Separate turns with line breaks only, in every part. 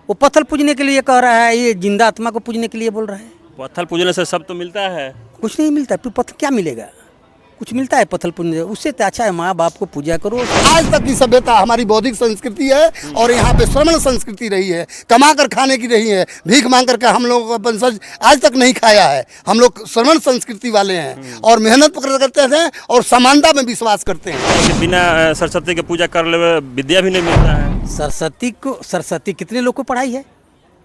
वो पत्थर पूजने के लिए कह रहा है, ये जिंदा आत्मा को पूजने के लिए बोल रहा है।
पत्थर पूजने से सब तो मिलता है।
कुछ नहीं मिलता, फिर पत्थर क्या मिलेगा? कुछ मिलता है पत्थर पूजने से? उससे तो अच्छा है माँ बाप को पूजा करो।
आज तक की सभ्यता हमारी बौद्धिक संस्कृति है और यहाँ पे श्रमण संस्कृति रही है, कमा कर खाने की रही है। भीख मांग करके हम लोग का वंशज आज तक नहीं खाया है। हम लोग श्रमण संस्कृति वाले हैं और मेहनत करते थे और समानता में विश्वास करते हैं।
कि बिना सरस्वती के पूजा कर ले विद्या भी नहीं मिलता है।
सरस्वती कितने लोग को पढ़ाई है?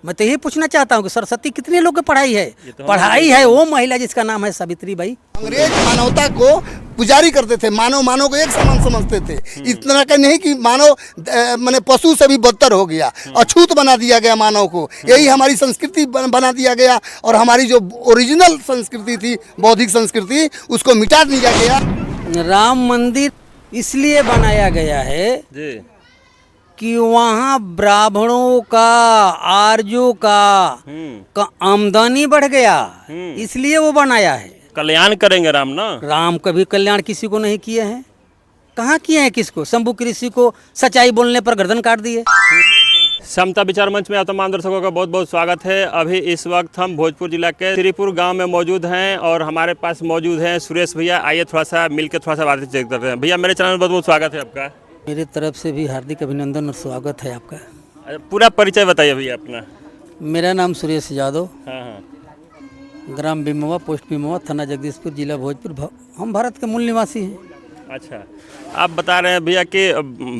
मैं तो यही पूछना चाहता हूँ कि सरस्वती कितने लोग को पढ़ाई है?
तो
पढ़ाई है वो महिला जिसका नाम है सावित्री बाई।
अंग्रेज मानवता को पुजारी करते थे, मानव को एक समान समझते थे। इतना का नहीं कि मानव माने पशु से भी बदतर हो गया, अछूत बना दिया गया मानव को। यही हमारी संस्कृति बना दिया गया और हमारी जो ओरिजिनल संस्कृति थी, बौद्धिक संस्कृति, उसको मिटा दिया गया।
राम मंदिर इसलिए बनाया गया है
जी
कि वहाँ ब्राह्मणों का, आर्यों का आमदनी बढ़ गया, इसलिए वो बनाया है।
कल्याण करेंगे राम ना।
राम कभी कल्याण किसी को नहीं किए हैं। कहाँ किए हैं किसको? शंभू की ऋषि को सच्चाई बोलने पर गर्दन काट दिए।
समता विचार मंच में आप तमाम दर्शकों का बहुत बहुत स्वागत है। अभी इस वक्त हम भोजपुर जिला के श्रीपुर गांव में मौजूद हैं और हमारे पास मौजूद हैं सुरेश भैया। आइए थोड़ा सा मिलकर थोड़ा सा बातचीत करते हैं। भैया मेरे चैनल में बहुत बहुत स्वागत है आपका।
मेरी तरफ से भी हार्दिक अभिनंदन और स्वागत है आपका।
पूरा परिचय बताइए भैया अपना।
मेरा नाम सुरेश यादव,
हाँ,
ग्राम बिमवा, पोस्ट बिमवा, थाना जगदीशपुर, जिला भोजपुर। हम भारत के मूल निवासी हैं।
अच्छा, आप बता रहे हैं भैया कि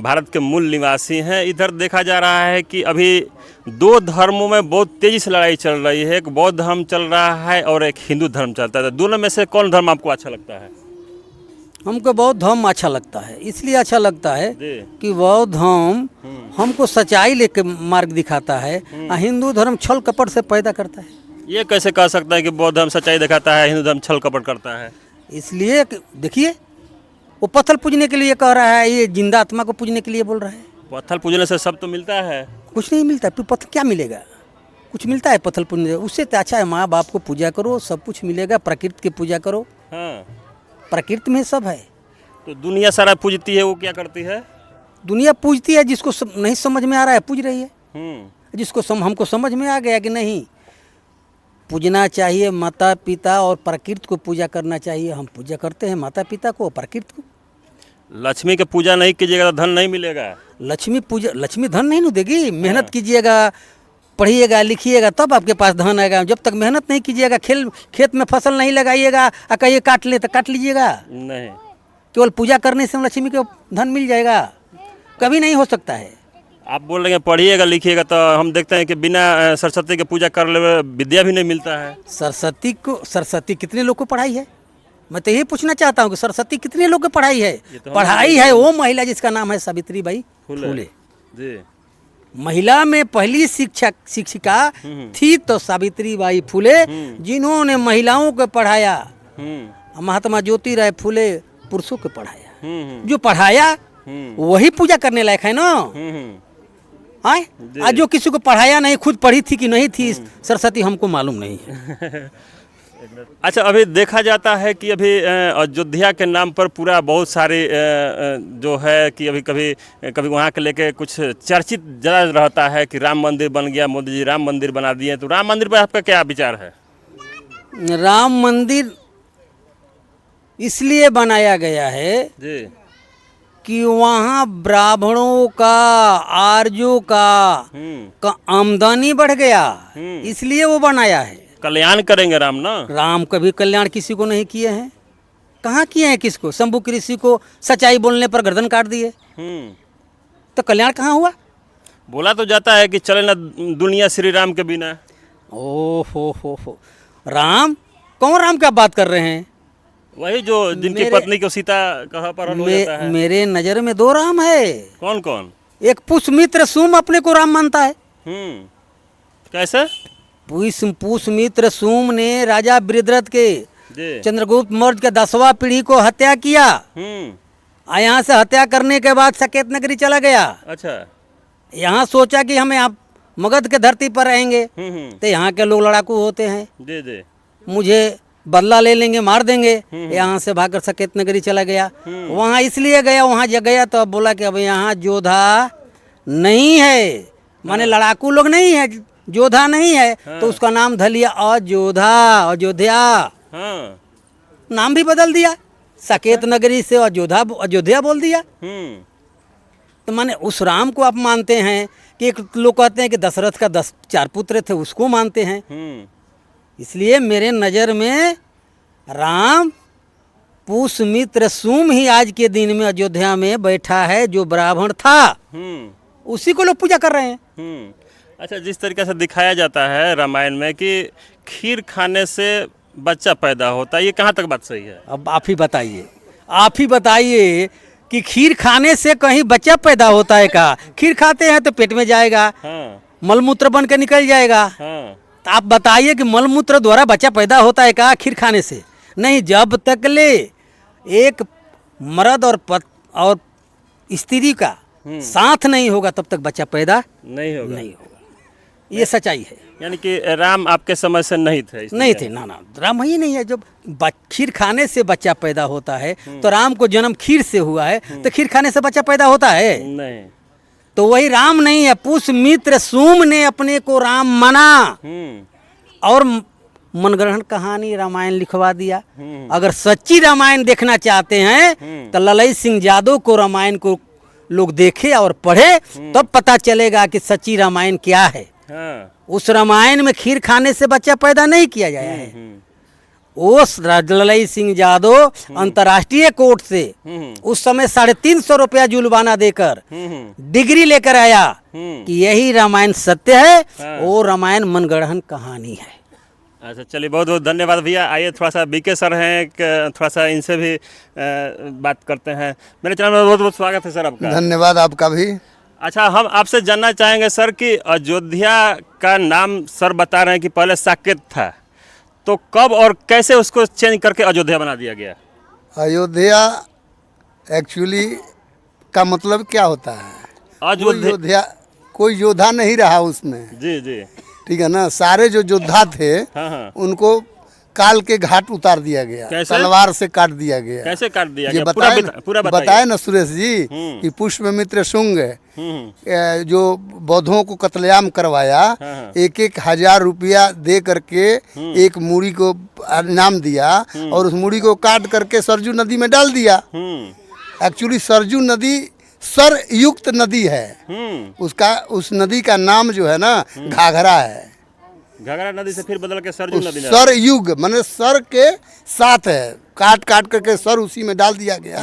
भारत के मूल निवासी हैं। इधर देखा जा रहा है कि अभी दो धर्मों में बहुत तेज़ी से लड़ाई चल रही है। एक बौद्ध धर्म चल रहा है और एक हिंदू धर्म चलता है। दोनों में से कौन धर्म आपको अच्छा लगता है?
हमको बौद्ध धर्म अच्छा लगता है। इसलिए अच्छा लगता है
जी।
कि बौद्ध धर्म हमको सच्चाई लेके मार्ग दिखाता है और हिंदू धर्म छल कपट से पैदा करता है।
ये कैसे कह सकता है कि बौद्ध धर्म सच्चाई दिखाता है, हिंदू धर्म छल कपट करता है?
इसलिए देखिए, वो पत्थर पूजने के लिए कह रहा है, ये जिंदा आत्मा को पूजने के लिए बोल रहा है।
पत्थर पूजने से सब तो मिलता है।
कुछ नहीं मिलता, फिर पत्थर क्या मिलेगा? कुछ मिलता है पत्थर पूजने से? उससे तो अच्छा है माँ बाप को पूजा करो, सब कुछ मिलेगा। प्रकृति की पूजा करो,
हाँ,
प्रकृति में सब है।
तो दुनिया सारा पूजती है, वो क्या करती है?
दुनिया पूजती है, जिसको नहीं समझ में आ रहा है पूज रही है। जिसको हमको समझ में आ गया कि नहीं पूजना चाहिए, माता पिता और प्रकृति को पूजा करना चाहिए। हम पूजा करते हैं माता पिता को, प्रकृति को।
लक्ष्मी की पूजा नहीं कीजिएगा तो धन नहीं मिलेगा।
लक्ष्मी धन नहीं न देगी। मेहनत कीजिएगा, पढ़िएगा, लिखिएगा, तब आपके पास धन आएगा। जब तक मेहनत नहीं कीजिएगा, खेत में फसल नहीं लगाइएगा और कहिए काट ले तो काट लीजिएगा।
नहीं,
केवल पूजा करने से लक्ष्मी को धन मिल जाएगा? कभी नहीं हो सकता है।
आप बोल रहे हैं पढ़िएगा लिखिएगा, तो हम देखते हैं कि बिना सरस्वती के पूजा कर ले विद्या भी नहीं मिलता है।
सरस्वती कितने लोग को पढ़ाई है? मैं तो यही पूछना चाहता हूँ कि सरस्वती कितने लोग को पढ़ाई है?
तो
पढ़ाई है वो महिला जिसका नाम है सावित्री बाई फुले।
जी।
महिला में पहली शिक्षिका थी तो सावित्री बाई फुले, जिन्होंने महिलाओं को पढ़ाया। महात्मा ज्योतिराव फुले पुरुषों को पढ़ाया। जो पढ़ाया वही पूजा करने लायक है ना। आज जो किसी को पढ़ाया नहीं, खुद पढ़ी थी कि नहीं थी सरस्वती, हमको मालूम नहीं है।
अच्छा, अभी देखा जाता है कि अभी अयोध्या के नाम पर पूरा बहुत सारे जो है कि अभी कभी वहाँ के लेके कुछ चर्चित ज़्यादा रहता है कि राम मंदिर बन गया, मोदी जी राम मंदिर बना दिए। तो राम मंदिर पर आपका क्या विचार है?
राम मंदिर इसलिए बनाया गया है
जी
कि वहाँ ब्राह्मणों का, आर्यों का आमदनी बढ़ गया, इसलिए वो बनाया है।
कल्याण करेंगे राम ना।
राम कभी कल्याण किसी को नहीं किए हैं। कहाँ किए हैं किसको? शंभू की ऋषि को सच्चाई बोलने पर गर्दन काट दिए। तो कल्याण कहाँ हुआ?
बोला तो जाता है कि चले ना दुनिया श्री राम के बिना।
ओ हो राम? कौन राम का बात कर रहे हैं?
वही जो जिनकी पत्नी को सीता का अपहरण हो जाता है।
मेरे नज़र में दो राम है।
कौन कौन? एक
पुष्यमित्र सूम अपने को राम मानता है।
कैसे?
पुष्यमित्र सूम ने राजा बृहद्रथ के चंद्रगुप्त मौर्य के 10वां पीढ़ी को हत्या किया। यहाँ से हत्या करने के बाद साकेत नगरी चला गया।
अच्छा,
यहाँ सोचा कि हम यहाँ मगध के धरती पर रहेंगे, तो यहाँ के लोग लड़ाकू होते हैं, मुझे बदला ले लेंगे, मार देंगे। यहाँ से भागकर साकेत नगरी चला गया। वहाँ इसलिए गया, वहाँ जब गया तो अब बोला कि अब यहाँ जोधा नहीं है, माने लड़ाकू लोग नहीं है, योद्धा नहीं है, तो उसका नाम धर लिया अयोध्या, अयोध्या
हाँ।
नाम भी बदल दिया, साकेत नगरी से अयोध्या अयोध्या बोल दिया। तो माने उस राम को आप मानते हैं कि एक लोग कहते हैं कि दशरथ का 4 पुत्र थे, उसको मानते हैं। इसलिए मेरे नज़र में राम पुष्यमित्र सूम ही आज के दिन में अयोध्या में बैठा है, जो ब्राह्मण था उसी को लोग पूजा कर रहे हैं।
अच्छा, जिस तरीके से दिखाया जाता है रामायण में कि खीर खाने से बच्चा पैदा होता है, ये कहाँ तक बात सही है?
अब आप ही बताइए, आप ही बताइए कि खीर खाने से कहीं बच्चा पैदा होता है का? खीर खाते हैं तो पेट में जाएगा,
हाँ।
मलमूत्र बन के निकल जाएगा।
हाँ।
तो आप बताइए कि मलमूत्र द्वारा बच्चा पैदा होता है का खीर खाने से? नहीं, जब तक ले एक मर्द और स्त्री का साथ नहीं होगा तब तक बच्चा पैदा
नहीं होगा।
नहीं होगा, ये सच्चाई है।
यानी कि राम आपके समय से नहीं थे?
नहीं थे, ना राम ही नहीं है। जब खीर खाने से बच्चा पैदा होता है तो राम को जन्म खीर से हुआ है, तो खीर खाने से बच्चा पैदा होता है?
नहीं।
तो वही राम नहीं है, पुष्यमित्र सूम ने अपने को राम माना और मनगढ़ंत कहानी रामायण लिखवा दिया। अगर सच्ची रामायण देखना चाहते हैं तो ललई सिंह यादव को रामायण को लोग देखे और पढ़े, तब पता चलेगा कि सच्ची रामायण क्या है।
हाँ।
उस रामायण में खीर खाने से बच्चा पैदा नहीं किया गया है। उस ललई सिंह यादव अंतर्राष्ट्रीय कोर्ट से उस समय 350 रुपया जुर्माना देकर डिग्री लेकर आया कि यही रामायण सत्य है, वो रामायण मनगढ़ंत कहानी है।
अच्छा, चलिए, बहुत बहुत धन्यवाद भैया। आइए थोड़ा सा बीके सर हैं, थोड़ा सा इनसे भी बात करते हैं। मेरे चैनल में बहुत बहुत स्वागत है सर आपका।
धन्यवाद आपका भी।
अच्छा, हम आपसे जानना चाहेंगे सर कि अयोध्या का नाम सर बता रहे हैं कि पहले साकेत था, तो कब और कैसे उसको चेंज करके अयोध्या बना दिया गया?
अयोध्या एक्चुअली का मतलब क्या होता है? कोई योद्धा नहीं रहा उसमें।
जी जी।
ठीक है ना, सारे जो योद्धा थे
हाँ।
उनको काल के घाट उतार दिया गया, तलवार से काट दिया गया।
कैसे काट दिया
ये
गया? पूरा
बताए ना सुरेश जी कि पुष्यमित्र शुंग जो बौद्धों को कत्लेआम करवाया, 1,000 रुपया दे करके एक मूड़ी को इनाम दिया और उस मूड़ी को काट करके सरजू नदी में डाल दिया। एक्चुअली सरजू नदी सर युक्त नदी है, उसका उस नदी का नाम जो है ना घाघरा है।
घाघरा नदी से फिर बदल के सरजू नदी,
सर युग माने सर के साथ है, काट करके सर उसी में डाल दिया गया।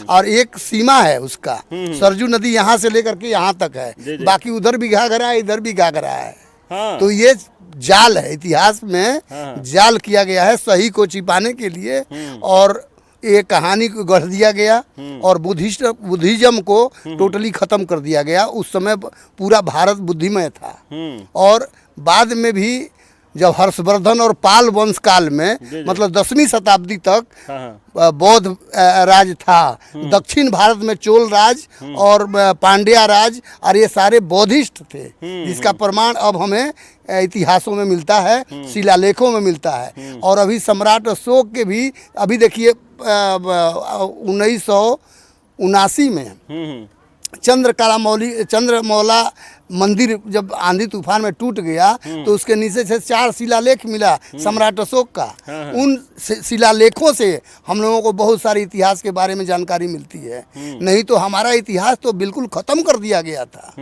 और एक सीमा है उसका, सरजू नदी यहाँ से लेकर के यहाँ तक है, बाकी उधर भी घाघरा है, इधर भी घाघरा है। तो ये जाल है, इतिहास में जाल किया गया है सही को छिपाने के लिए, और एक कहानी को गढ़ दिया गया और बुद्धिज्म को टोटली खत्म कर दिया गया। उस समय पूरा भारत बुद्धिमय था। और बाद में भी जब हर्षवर्धन और पाल वंश काल में मतलब 10वीं शताब्दी तक बौद्ध राज था, दक्षिण भारत में चोल राज और पांड्या राज, और ये सारे बौद्धिस्ट थे, जिसका प्रमाण अब हमें इतिहासों में मिलता है, शिलालेखों में मिलता है। और अभी सम्राट अशोक के भी अभी देखिए 1979 में चंद्रमौला मंदिर जब आंधी तूफान में टूट गया तो उसके नीचे से 4 शिलालेख मिला सम्राट अशोक का। उन शिलालेखों से हम लोगों को बहुत सारी इतिहास के बारे में जानकारी मिलती है। नहीं तो हमारा इतिहास तो बिल्कुल खत्म कर दिया गया था।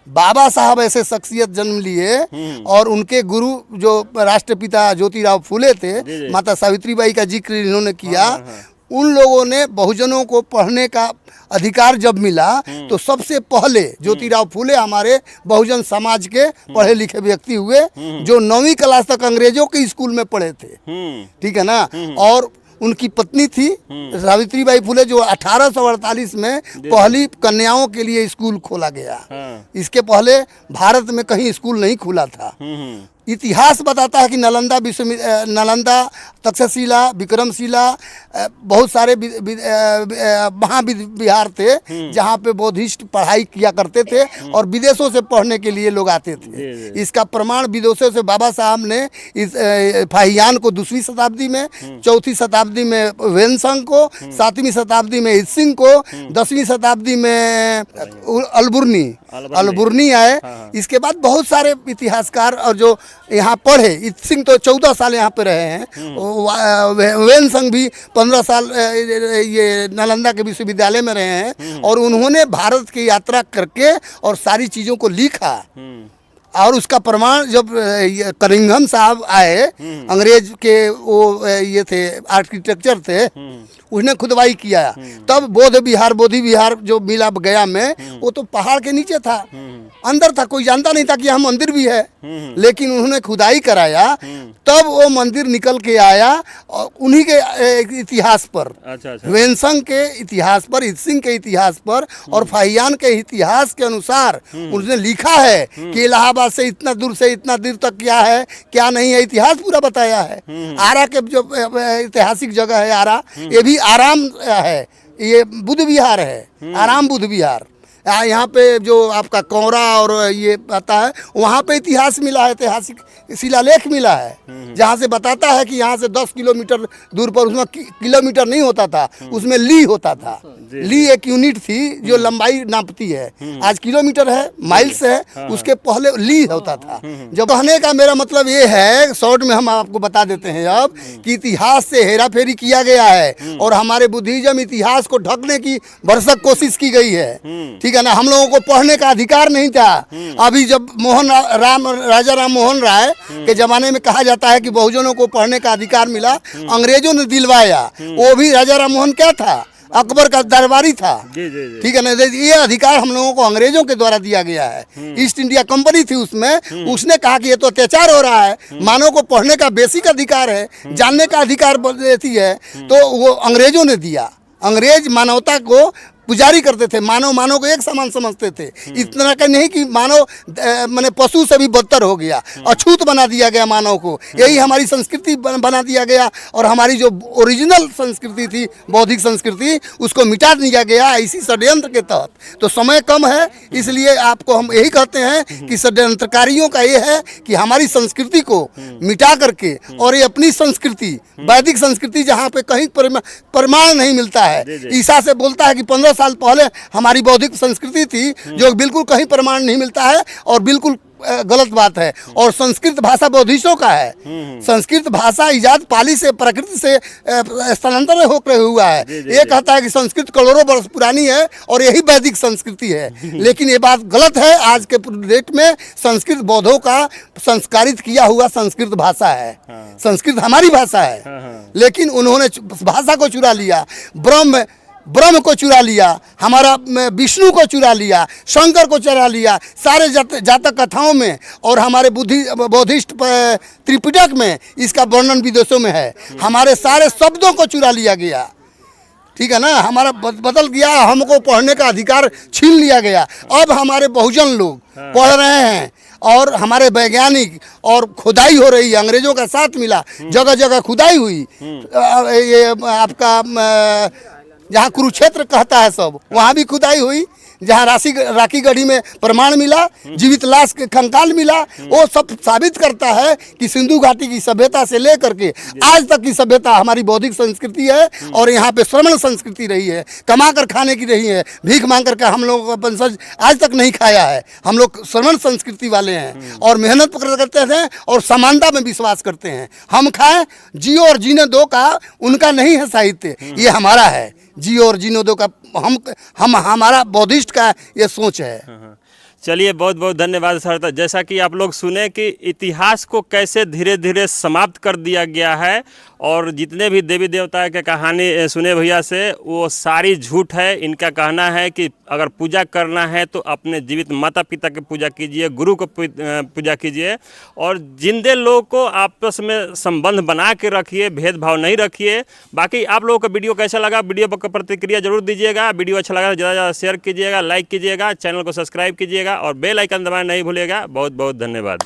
बाबा साहब ऐसे शख्सियत जन्म लिए और उनके गुरु जो राष्ट्रपिता ज्योतिराव फूले थे, माता सावित्रीबाई का जिक्र इन्होंने किया। उन लोगों ने बहुजनों को पढ़ने का अधिकार जब मिला तो सबसे पहले ज्योतिराव फूले हमारे बहुजन समाज के पढ़े लिखे व्यक्ति हुए, जो 9वीं क्लास तक अंग्रेजों के स्कूल में पढ़े थे। ठीक है ना। और उनकी पत्नी थी सावित्रीबाई फूले, जो 1848 में पहली कन्याओं के लिए स्कूल खोला गया। इसके पहले भारत में कहीं स्कूल नहीं खुला था। इतिहास बताता है कि नालंदा, तक्षशिला, विक्रमशिला, बहुत सारे महाविहार थे जहाँ पे बौद्धिस्ट पढ़ाई किया करते थे और विदेशों से पढ़ने के लिए लोग आते थे। इसका प्रमाण विदेशों से बाबा साहब ने इस फाहियान को 2वीं शताब्दी में, 4वीं शताब्दी में वेनसंग को, 7वीं शताब्दी में इत्सिंग को, 10वीं शताब्दी में अलबुर्नी आए। इसके बाद बहुत सारे इतिहासकार और जो यहाँ पढ़े, इत्सिंग तो 14 साल यहाँ पे रहे हैं, वेनसंग भी 15 साल ये नालंदा के विश्वविद्यालय में रहे हैं और उन्होंने भारत की यात्रा करके और सारी चीज़ों को लिखा। और उसका प्रमाण जब कनिंघम साहब आए, अंग्रेज के वो ये थे, आर्किटेक्चर थे, उसने खुदवाई किया, तब बोधि विहार जो मिला गया में, वो तो पहाड़ के नीचे था, अंदर था, कोई जानता नहीं था कि यहाँ मंदिर भी है, लेकिन उन्होंने खुदाई कराया, तब वो मंदिर निकल के आया और उन्हीं के इतिहास पर, वेनसंग के इतिहास पर, इत्सिंग के इतिहास पर और फाहियान के इतिहास के अनुसार उसने लिखा है कि इलाहाबाद से इतना दूर से इतना दूर तक क्या है क्या नहीं है, इतिहास पूरा बताया है। आरा के जो ऐतिहासिक जगह है आरा, ये भी आराम है, ये बुद्ध विहार है, आराम बुद्ध विहार। यहाँ पे जो आपका कौरा और ये आता है, वहाँ पे इतिहास मिला है, ऐतिहासिक शिलालेख मिला है, जहाँ से बताता है कि यहाँ से 10 किलोमीटर दूर पर, उसमें किलोमीटर नहीं होता था, उसमें ली होता था। ली एक यूनिट थी जो लंबाई नापती है, आज किलोमीटर है, माइल्स है, उसके पहले ली होता था। जब कहने का मेरा मतलब ये है, शॉर्ट में हम आपको बता देते हैं अब, कि इतिहास से हेरा फेरी किया गया है और हमारे बुद्धिज्म इतिहास को ढकने की भरसक कोशिश की गई है, ठीक है ना। हम लोगों को पढ़ने का अधिकार नहीं था। अभी जब राजा राम मोहन राय के जमाने में कहा जाता है कि बहुजनों को पढ़ने का अधिकार मिला, अंग्रेजों ने दिलवाया, वो भी राजा राम मोहन क्या था, अकबर का दरबारी था, ठीक है ना। ये अधिकार हम लोगों को अंग्रेजों के द्वारा दिया गया है, ईस्ट इंडिया कंपनी थी उसमें, उसने कहा कि ये तो अत्याचार हो रहा है, मानव को पढ़ने का बेसिक अधिकार है, जानने का अधिकार देती है, तो वो अंग्रेजों ने दिया। अंग्रेज मानवता को पुजारी करते थे, मानव को एक समान समझते थे, इतना का नहीं कि मानव माने पशु से भी बदतर हो गया, अछूत बना दिया गया मानव को। यही हमारी संस्कृति बना दिया गया और हमारी जो ओरिजिनल संस्कृति थी, बौद्धिक संस्कृति, उसको मिटा दिया गया इसी षड्यंत्र के तहत। तो समय कम है, इसलिए आपको हम यही कहते हैं कि षड्यंत्रकारियों का ये है कि हमारी संस्कृति को मिटा करके, और ये अपनी संस्कृति, वैदिक संस्कृति, जहाँ पे कहीं प्रमाण नहीं मिलता है। ईसा से बोलता है कि 15 साल पहले हमारी बौद्धिक संस्कृति थी, जो बिल्कुल कहीं प्रमाण नहीं मिलता है और बिल्कुल गलत बात है। और संस्कृत भाषा बौद्धिस्टों का है। संस्कृत भाषा इजाद पाली से, प्रकृति से स्थानांतरण होकर हुआ है। ये कहता है कि संस्कृत करोड़ों वर्ष पुरानी है और यही वैदिक संस्कृति है, लेकिन ये बात गलत है। आज के डेट में संस्कृत बौद्धों का संस्कारित किया हुआ संस्कृत भाषा है। संस्कृत हमारी भाषा है, लेकिन उन्होंने भाषा को चुरा लिया, ब्रह्म को चुरा लिया, हमारा विष्णु को चुरा लिया, शंकर को चुरा लिया, सारे जातक कथाओं में और हमारे बौद्धिस्ट त्रिपिटक में इसका वर्णन विदेशों में है। हमारे सारे शब्दों को चुरा लिया गया, ठीक है ना, हमारा बदल गया, हमको पढ़ने का अधिकार छीन लिया गया। अब हमारे बहुजन लोग पढ़ रहे हैं और हमारे वैज्ञानिक, और खुदाई हो रही है, अंग्रेजों का साथ मिला, जगह जगह खुदाई हुई। ये आपका जहाँ कुरुक्षेत्र कहता है सब, वहाँ भी खुदाई हुई, जहाँ राखी गढ़ी में प्रमाण मिला, जीवित लाश के कंकाल मिला। वो सब साबित करता है कि सिंधु घाटी की सभ्यता से लेकर के आज तक की सभ्यता हमारी बौद्धिक संस्कृति है। और यहाँ पे श्रमण संस्कृति रही है, कमा कर खाने की रही है, भीख मांग करके हम लोगों का वंशज आज तक नहीं खाया है। हम लोग श्रमण संस्कृति वाले हैं और मेहनत करते थे और समानता में विश्वास करते हैं। हम खाएं, जियो और जीने दो का उनका नहीं है साहित्य, ये हमारा है। जियो और जीने दो का हम हमारा बौद्धिस्ट का ये सोच है।
चलिए, बहुत बहुत धन्यवाद सर। जैसा कि आप लोग सुने कि इतिहास को कैसे धीरे धीरे समाप्त कर दिया गया है और जितने भी देवी देवता के कहानी सुने भैया से, वो सारी झूठ है। इनका कहना है कि अगर पूजा करना है तो अपने जीवित माता पिता की पूजा कीजिए, गुरु को पूजा कीजिए और जिंदे लोग को आपस में संबंध बना के रखिए, भेदभाव नहीं रखिए। बाकी आप लोगों को वीडियो कैसा लगा, वीडियो पर प्रतिक्रिया जरूर दीजिएगा। वीडियो अच्छा लगा तो ज़्यादा ज़्यादा शेयर कीजिएगा, लाइक कीजिएगा, चैनल को सब्सक्राइब कीजिएगा और बेल आइकन दबाना नहीं भूलिएगा। बहुत बहुत धन्यवाद।